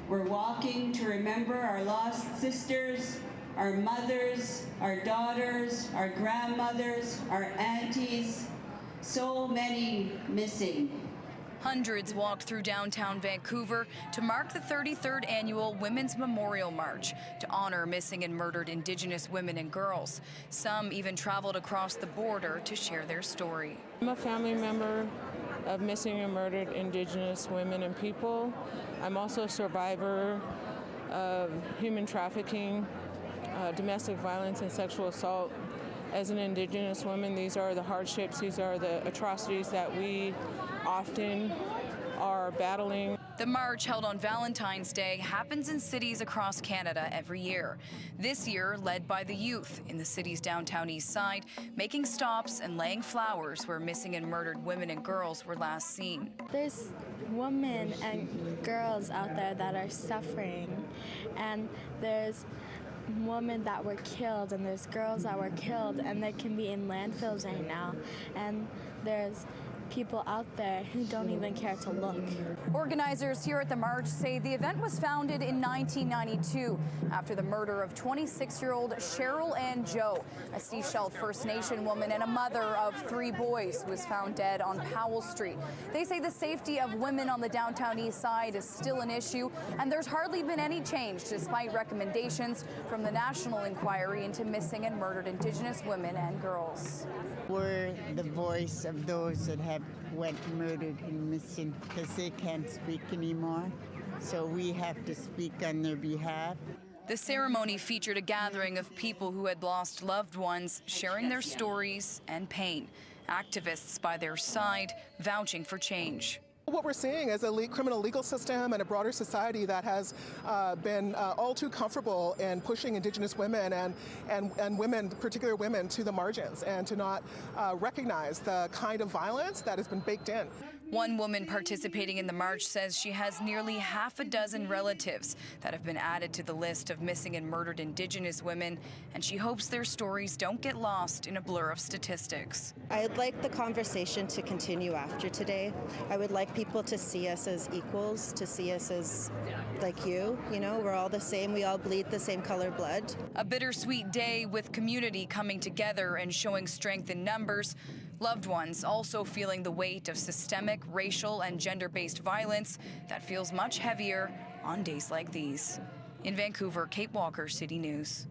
We're walking to remember our lost sisters, our mothers, our daughters, our grandmothers, our aunties, so many missing. Hundreds walked through downtown Vancouver to mark the 33rd annual Women's Memorial March to honor missing and murdered Indigenous women and girls. Some even traveled across the border to share their story. I'm a family member of missing and murdered Indigenous women and people. I'm also a survivor of human trafficking, domestic violence, and sexual assault. As an Indigenous woman, these are the hardships, these are the atrocities that we often are battling. The march, held on Valentine's Day, happens in cities across Canada every year. This year, led by the youth in the city's downtown Eastside, making stops and laying flowers where missing and murdered women and girls were last seen. There's women and girls out there that are suffering, and there's women that were killed, and there's girls that were killed, and they can be in landfills right now, and there's people out there who don't even care to look. Organizers here at the march say the event was founded in 1992 after the murder of 26-year-old Cheryl Ann Joe, a Sechelt First Nation woman and a mother of 3 boys who was found dead on Powell Street. They say the safety of women on the downtown east side is still an issue, and there's hardly been any change despite recommendations from the National Inquiry into Missing and Murdered Indigenous Women and Girls. We're the voice of those that have went murdered and missing because they can't speak anymore. So we have to speak on their behalf. The ceremony featured a gathering of people who had lost loved ones, sharing their stories and pain. Activists by their side, vouching for change. What we're seeing is a criminal legal system and a broader society that has been all too comfortable in pushing Indigenous women and women, particular women, to the margins and to not recognize the kind of violence that has been baked in. One woman participating in the march says she has nearly half a dozen relatives that have been added to the list of missing and murdered Indigenous women, and she hopes their stories don't get lost in a blur of statistics. I'd like the conversation to continue after today. I would like people to see us as equals, to see us as like you know, we're all the same, we all bleed the same color blood. A bittersweet day with community coming together and showing strength in numbers. Loved ones also feeling the weight of systemic, racial, and gender-based violence that feels much heavier on days like these. In Vancouver, Kate Walker, City News.